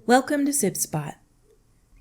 Welcome to Sib Spot.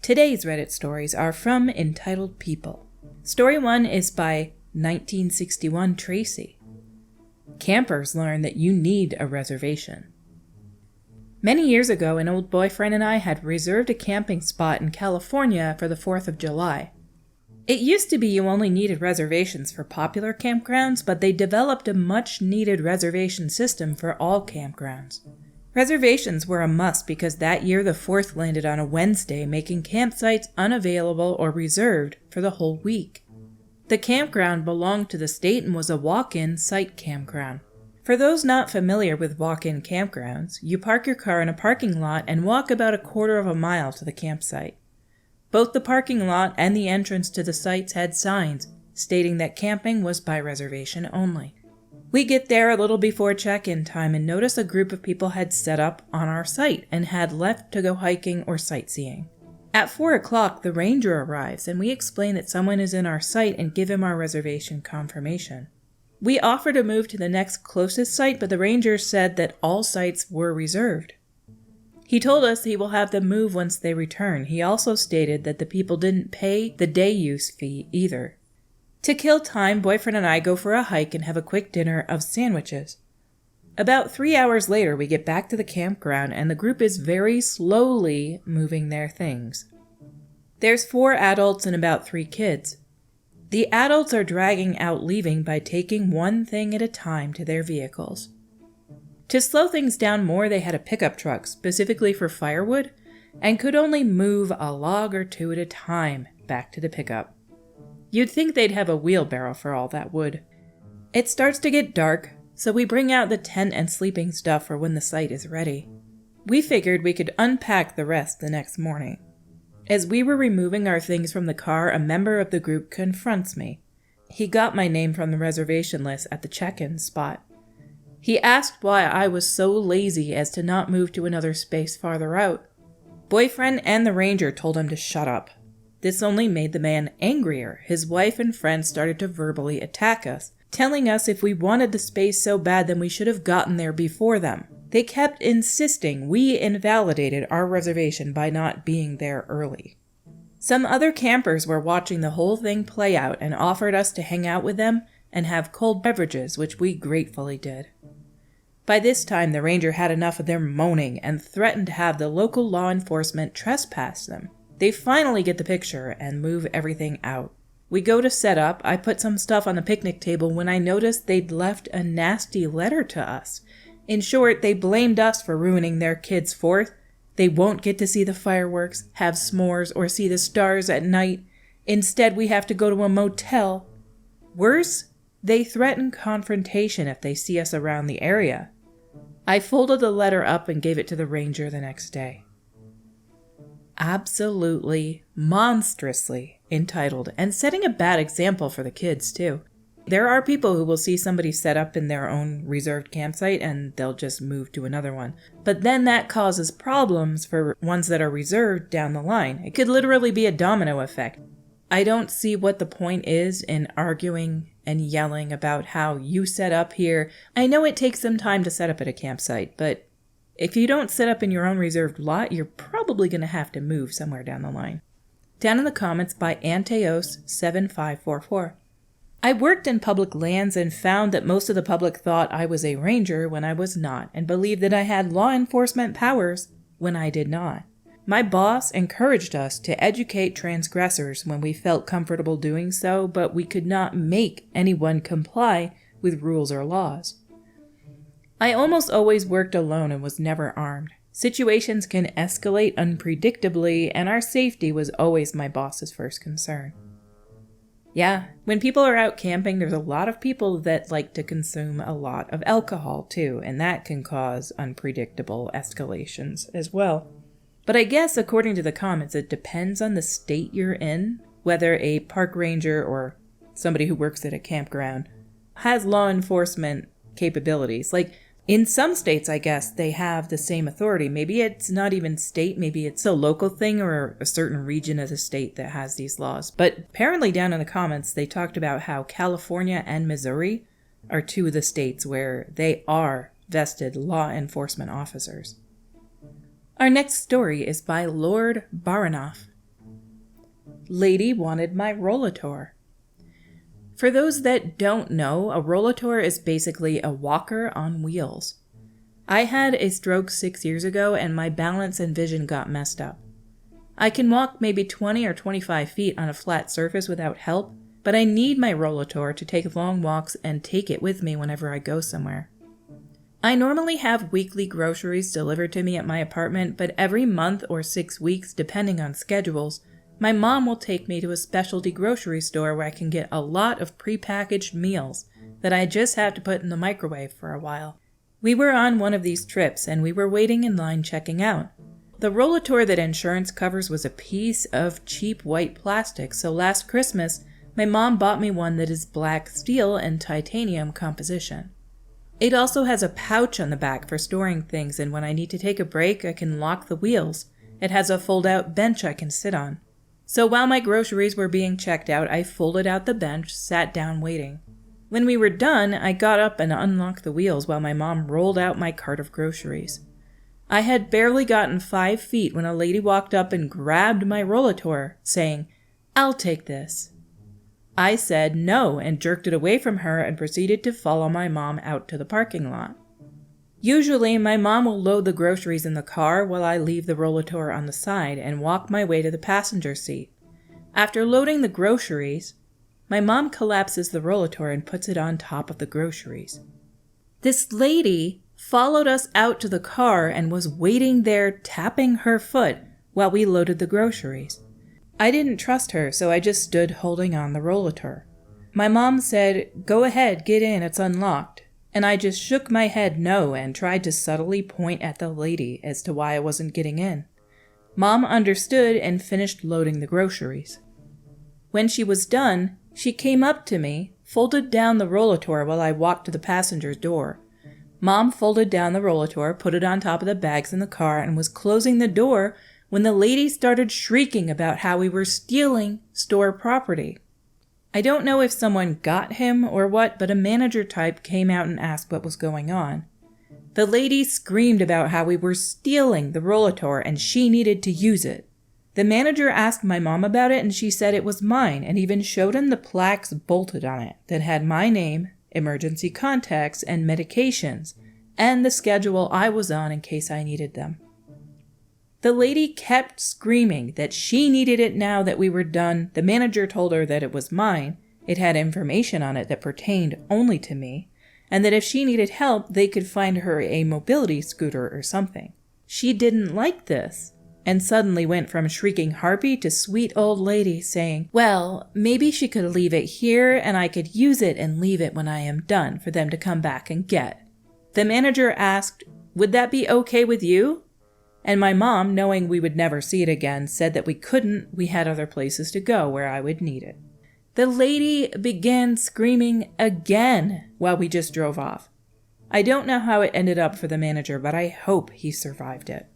Today's Reddit stories are from Entitled People. Story 1 is by 1961 Tracy. Campers learn that you need a reservation. Many years ago, an old boyfriend and I had reserved a camping spot in California for the 4th of July. It used to be you only needed reservations for popular campgrounds, but they developed a much-needed reservation system for all campgrounds. Reservations were a must because that year the 4th landed on a Wednesday, making campsites unavailable or reserved for the whole week. The campground belonged to the state and was a walk-in site campground. For those not familiar with walk-in campgrounds, you park your car in a parking lot and walk about a quarter of a mile to the campsite. Both the parking lot and the entrance to the sites had signs stating that camping was by reservation only. We get there a little before check-in time and notice a group of people had set up on our site and had left to go hiking or sightseeing. At 4 o'clock, the ranger arrives and we explain that someone is in our site and give him our reservation confirmation. We offer to move to the next closest site, but the ranger said that all sites were reserved. He told us he will have them move once they return. He also stated that the people didn't pay the day use fee either. To kill time, boyfriend and I go for a hike and have a quick dinner of sandwiches. About 3 hours later, we get back to the campground and the group is very slowly moving their things. There's 4 adults and about 3 kids. The adults are dragging out leaving by taking one thing at a time to their vehicles. To slow things down more, they had a pickup truck specifically for firewood and could only move a log or 2 at a time back to the pickup. You'd think they'd have a wheelbarrow for all that wood. It starts to get dark, so we bring out the tent and sleeping stuff for when the site is ready. We figured we could unpack the rest the next morning. As we were removing our things from the car, a member of the group confronts me. He got my name from the reservation list at the check-in spot. He asked why I was so lazy as to not move to another space farther out. Boyfriend and the ranger told him to shut up. This only made the man angrier. His wife and friends started to verbally attack us, telling us if we wanted the space so bad then we should have gotten there before them. They kept insisting we invalidated our reservation by not being there early. Some other campers were watching the whole thing play out and offered us to hang out with them and have cold beverages, which we gratefully did. By this time, the ranger had enough of their moaning and threatened to have the local law enforcement trespass them. They finally get the picture and move everything out. We go to set up. I put some stuff on the picnic table when I noticed they'd left a nasty letter to us. In short, they blamed us for ruining their kids' 4th. They won't get to see the fireworks, have s'mores, or see the stars at night. Instead, we have to go to a motel. Worse, they threaten confrontation if they see us around the area. I folded the letter up and gave it to the ranger the next day. Absolutely, monstrously entitled, and setting a bad example for the kids, too. There are people who will see somebody set up in their own reserved campsite and they'll just move to another one. But then that causes problems for ones that are reserved down the line. It could literally be a domino effect. I don't see what the point is in arguing and yelling about how you set up here. I know it takes some time to set up at a campsite, but if you don't set up in your own reserved lot, you're probably going to have to move somewhere down the line. Down in the comments by Anteos7544. I worked in public lands and found that most of the public thought I was a ranger when I was not, and believed that I had law enforcement powers when I did not. My boss encouraged us to educate transgressors when we felt comfortable doing so, but we could not make anyone comply with rules or laws. I almost always worked alone and was never armed. Situations can escalate unpredictably, and our safety was always my boss's first concern. Yeah, when people are out camping, there's a lot of people that like to consume a lot of alcohol too, and that can cause unpredictable escalations as well. But I guess according to the comments, it depends on the state you're in, whether a park ranger or somebody who works at a campground has law enforcement capabilities. Like, in some states, I guess, they have the same authority. Maybe it's not even state, maybe it's a local thing or a certain region of the state that has these laws. But apparently down in the comments, they talked about how California and Missouri are 2 of the states where they are vested law enforcement officers. Our next story is by Lord Baranoff. Lady wanted my Rollator. For those that don't know, a Rollator is basically a walker on wheels. I had a stroke 6 years ago and my balance and vision got messed up. I can walk maybe 20 or 25 feet on a flat surface without help, but I need my Rollator to take long walks and take it with me whenever I go somewhere. I normally have weekly groceries delivered to me at my apartment, but every month or 6 weeks, depending on schedules, my mom will take me to a specialty grocery store where I can get a lot of prepackaged meals that I just have to put in the microwave for a while. We were on one of these trips and we were waiting in line checking out. The Rollator that insurance covers was a piece of cheap white plastic, so last Christmas, my mom bought me one that is black steel and titanium composition. It also has a pouch on the back for storing things, and when I need to take a break, I can lock the wheels. It has a fold-out bench I can sit on. So while my groceries were being checked out, I folded out the bench, sat down waiting. When we were done, I got up and unlocked the wheels while my mom rolled out my cart of groceries. I had barely gotten 5 feet when a lady walked up and grabbed my Rollator, saying, "I'll take this." I said no and jerked it away from her and proceeded to follow my mom out to the parking lot. Usually, my mom will load the groceries in the car while I leave the Rollator on the side and walk my way to the passenger seat. After loading the groceries, my mom collapses the Rollator and puts it on top of the groceries. This lady followed us out to the car and was waiting there tapping her foot while we loaded the groceries. I didn't trust her, so I just stood holding on the Rollator. My mom said, "Go ahead, get in, it's unlocked." And I just shook my head no and tried to subtly point at the lady as to why I wasn't getting in. Mom understood and finished loading the groceries. When she was done, she came up to me, folded down the Rollator while I walked to the passenger's door. Mom folded down the Rollator, put it on top of the bags in the car, and was closing the door when the lady started shrieking about how we were stealing store property. I don't know if someone got him or what, but a manager type came out and asked what was going on. The lady screamed about how we were stealing the Rollator and she needed to use it. The manager asked my mom about it and she said it was mine and even showed him the plaques bolted on it that had my name, emergency contacts, and medications, and the schedule I was on in case I needed them. The lady kept screaming that she needed it now that we were done. The manager told her that it was mine, it had information on it that pertained only to me, and that if she needed help, they could find her a mobility scooter or something. She didn't like this, and suddenly went from shrieking harpy to sweet old lady saying, well, maybe she could leave it here and I could use it and leave it when I am done for them to come back and get. The manager asked, would that be okay with you? And my mom, knowing we would never see it again, said that we couldn't, we had other places to go where I would need it. The lady began screaming again while we just drove off. I don't know how it ended up for the manager, but I hope he survived it.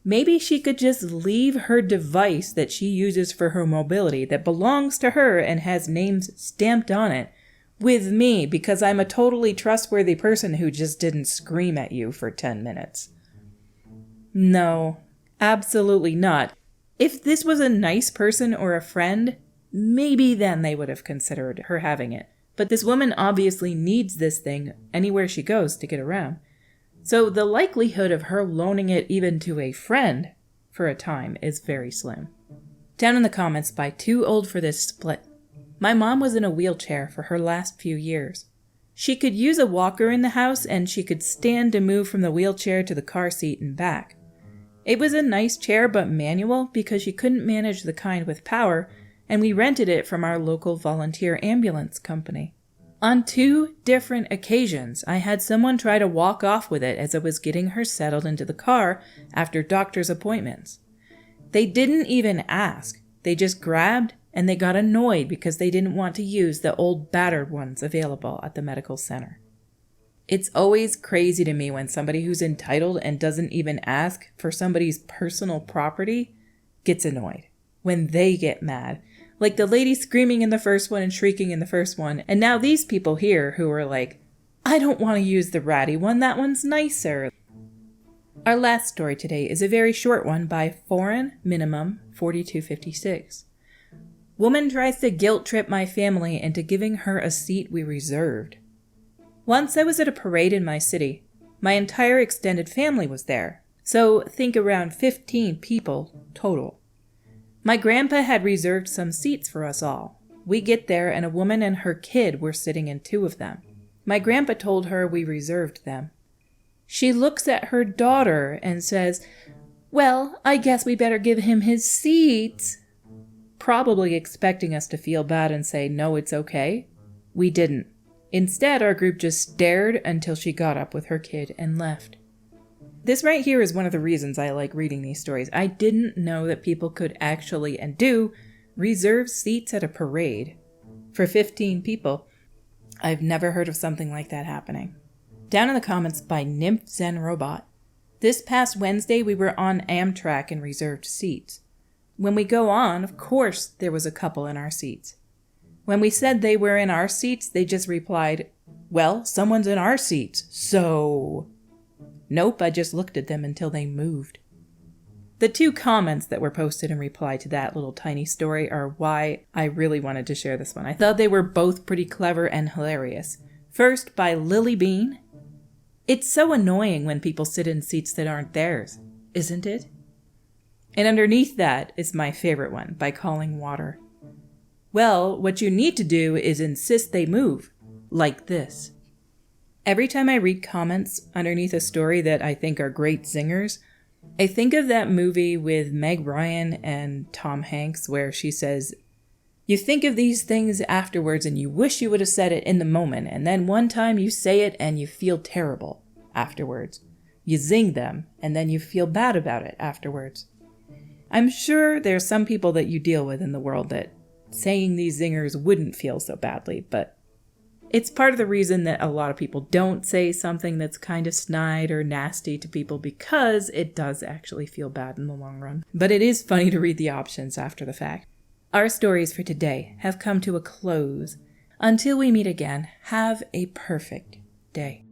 Maybe she could just leave her device that she uses for her mobility that belongs to her and has names stamped on it with me because I'm a totally trustworthy person who just didn't scream at you for 10 minutes. No, absolutely not. If this was a nice person or a friend, maybe then they would have considered her having it. But this woman obviously needs this thing anywhere she goes to get around. So the likelihood of her loaning it even to a friend for a time is very slim. Down in the comments by Too Old for This Split. My mom was in a wheelchair for her last few years. She could use a walker in the house and she could stand to move from the wheelchair to the car seat and back. It was a nice chair but manual because she couldn't manage the kind with power, and we rented it from our local volunteer ambulance company. On 2 different occasions, I had someone try to walk off with it as I was getting her settled into the car after doctor's appointments. They didn't even ask. They just grabbed and they got annoyed because they didn't want to use the old battered ones available at the medical center. It's always crazy to me when somebody who's entitled and doesn't even ask for somebody's personal property gets annoyed. When they get mad. Like the lady screaming in the first one and shrieking in the first one. And now these people here who are like, I don't want to use the ratty one, that one's nicer. Our last story today is a very short one by Foreign Minimum 4256. Woman tries to guilt trip my family into giving her a seat we reserved. Once I was at a parade in my city. My entire extended family was there, so think around 15 people total. My grandpa had reserved some seats for us all. We get there and a woman and her kid were sitting in 2 of them. My grandpa told her we reserved them. She looks at her daughter and says, "Well, I guess we better give him his seats." Probably expecting us to feel bad and say, "No, it's okay." We didn't. Instead, our group just stared until she got up with her kid and left. This right here is one of the reasons I like reading these stories. I didn't know that people could actually, and do, reserve seats at a parade for 15 people. I've never heard of something like that happening. Down in the comments by Nymph Zen Robot. This past Wednesday, we were on Amtrak and reserved seats. When we go on, of course, there was a couple in our seats. When we said they were in our seats, they just replied, "Well, someone's in our seats, so..." Nope, I just looked at them until they moved. The 2 comments that were posted in reply to that little tiny story are why I really wanted to share this one. I thought they were both pretty clever and hilarious. First, by Lily Bean. "It's so annoying when people sit in seats that aren't theirs, isn't it?" And underneath that is my favorite one, by Calling Water. "Well, what you need to do is insist they move, like this." Every time I read comments underneath a story that I think are great zingers, I think of that movie with Meg Ryan and Tom Hanks where she says, "You think of these things afterwards and you wish you would have said it in the moment, and then one time you say it and you feel terrible afterwards. You zing them and then you feel bad about it afterwards." I'm sure there's some people that you deal with in the world that saying these zingers wouldn't feel so badly, but it's part of the reason that a lot of people don't say something that's kind of snide or nasty to people, because it does actually feel bad in the long run. But it is funny to read the options after the fact. Our stories for today have come to a close. Until we meet again, have a perfect day.